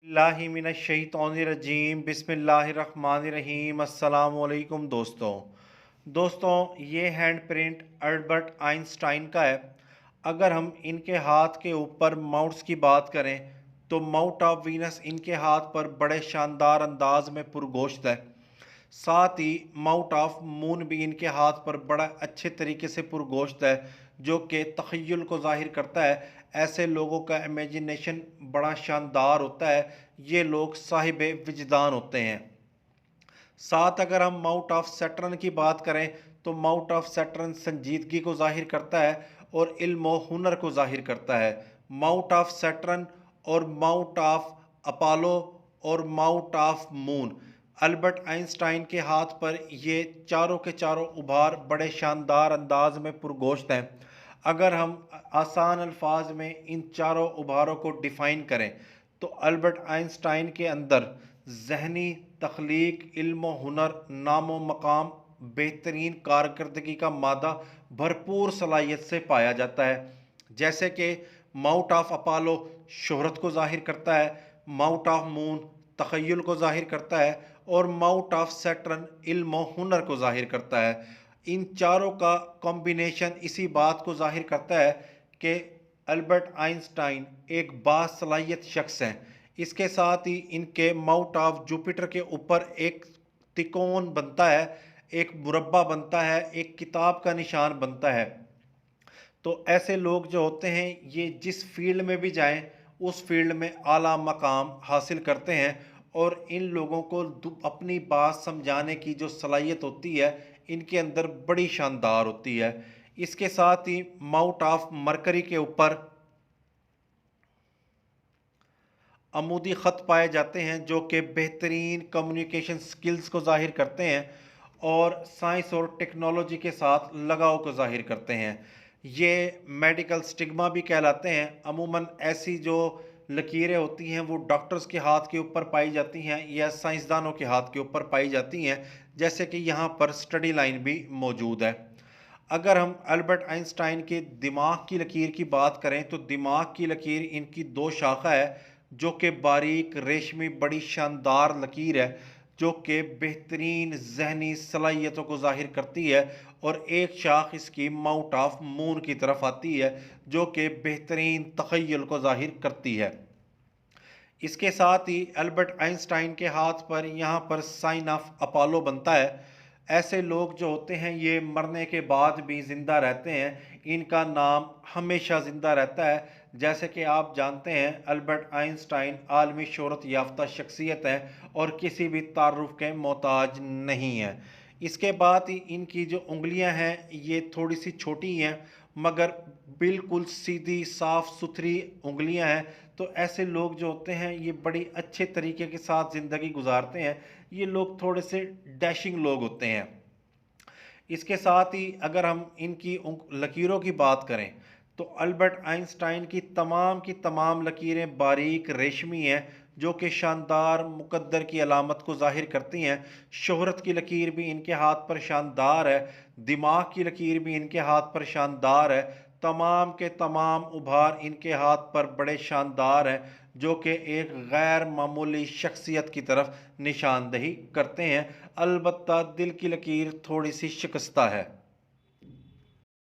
बिस्मिल्लाहिमिनश्शैतानिर्रजीम बिस्मिल्लाहिर्रहमानिर्रहीम अस्सलामुअलैकुम दोस्तों ये हैंड प्रिंट अल्बर्ट आइंस्टाइन का है। अगर हम इनके हाथ के ऊपर माउंट्स की बात करें तो माउंट ऑफ वीनस इनके हाथ पर बड़े शानदार अंदाज में पुरगोश्त है। साथ ही माउंट ऑफ मून भी इनके हाथ पर बड़ा अच्छे तरीके से पुरगोश्त है, जो कि तख़य्युल को ज़ाहिर करता है। ऐसे लोगों का इमेजिनेशन बड़ा शानदार होता है। ये लोग साहिब विजदान होते हैं। साथ अगर हम माउंट ऑफ सैटर्न की बात करें तो माउंट ऑफ सैटर्न संजीदगी को ज़ाहिर करता है और इल्म व हुनर को ज़ाहिर करता है। माउंट ऑफ सैटर्न और माउंट ऑफ अपोलो और mount of moon, Albert Einstein के हाथ पर ये चारों के चारों उभार बड़े शानदार अंदाज में पुरगोश्त हैं। अगर हम आसान अल्फाज में इन चारों उभारों को डिफ़ाइन करें तो अल्बर्ट आइंस्टाइन के अंदर ज़हनी तख्लीक, इल्म हुनर, नामो मकाम, बेहतरीन कारकर्दगी का मादा भरपूर सलाहियत से पाया जाता है। जैसे कि माउंट ऑफ अपोलो शोहरत को ज़ाहिर करता है, माउंट ऑफ मून तख़य्युल को ज़ाहिर करता है और माउंट ऑफ सैटर्न इल्म और हुनर को ज़ाहिर करता है। इन चारों का कॉम्बिनेशन इसी बात को ज़ाहिर करता है कि अल्बर्ट आइंस्टाइन एक बासलाहियत शख्स हैं। इसके साथ ही इनके माउंट ऑफ जुपिटर के ऊपर एक तिकोन बनता है, एक मुरब्बा बनता है, एक किताब का निशान बनता है। तो ऐसे लोग जो होते हैं ये जिस फील्ड में भी जाएं उस फील्ड में आला मकाम हासिल करते हैं और इन लोगों को अपनी बात समझाने की जो सलाहियत होती है इनके अंदर बड़ी शानदार होती है। इसके साथ ही माउंट ऑफ मरकरी के ऊपर अमूदी ख़त पाए जाते हैं जो कि बेहतरीन कम्युनिकेशन स्किल्स को ज़ाहिर करते हैं और साइंस और टेक्नोलॉजी के साथ लगाव को ज़ाहिर करते हैं। ये मेडिकल स्टिग्मा भी कहलाते हैं। अमूमन ऐसी जो लकीरें होती हैं वो डॉक्टर्स के हाथ के ऊपर पाई जाती हैं या साइंसदानों के हाथ के ऊपर पाई जाती हैं, जैसे कि यहाँ पर स्टडी लाइन भी मौजूद है। अगर हम अल्बर्ट आइंस्टाइन के दिमाग की लकीर की बात करें तो दिमाग की लकीर इनकी दो शाखा है, जो कि बारीक रेशमी बड़ी शानदार लकीर है, जो कि बेहतरीन जहनी सलाहियतों को ज़ाहिर करती है और एक शाख इसकी माउंट ऑफ मून की तरफ आती है जो कि बेहतरीन तख़य्युल को ज़ाहिर करती है। इसके साथ ही अल्बर्ट आइंस्टाइन के हाथ पर यहाँ पर साइन ऑफ अपोलो बनता है। ऐसे लोग जो होते हैं ये मरने के बाद भी ज़िंदा रहते हैं, इनका नाम हमेशा ज़िंदा रहता है। जैसे कि आप जानते हैं अल्बर्ट आइंस्टाइन आलमी शोहरत याफ्ता शख्सियत है और किसी भी तारुफ के मोहताज नहीं है। इसके बाद ही इनकी जो उंगलियां हैं ये थोड़ी सी छोटी हैं, मगर बिल्कुल सीधी साफ़ सुथरी उंगलियां हैं। तो ऐसे लोग जो होते हैं ये बड़ी अच्छे तरीके के साथ ज़िंदगी गुजारते हैं। ये लोग थोड़े से डैशिंग लोग होते हैं। इसके साथ ही अगर हम इनकी लकीरों की बात करें तो अल्बर्ट आइंस्टाइन की तमाम लकीरें बारीक रेशमी हैं, जो कि शानदार मुकद्दर की अलामत को ज़ाहिर करती हैं। शोहरत की लकीर भी इनके हाथ पर शानदार है, दिमाग की लकीर भी इनके हाथ पर शानदार है। तमाम के तमाम उभार इनके हाथ पर बड़े शानदार हैं, जो कि एक गैर मामूली शख्सियत की तरफ निशानदही करते हैं। अलबत्ता दिल की लकीर थोड़ी सी शिकस्ता है।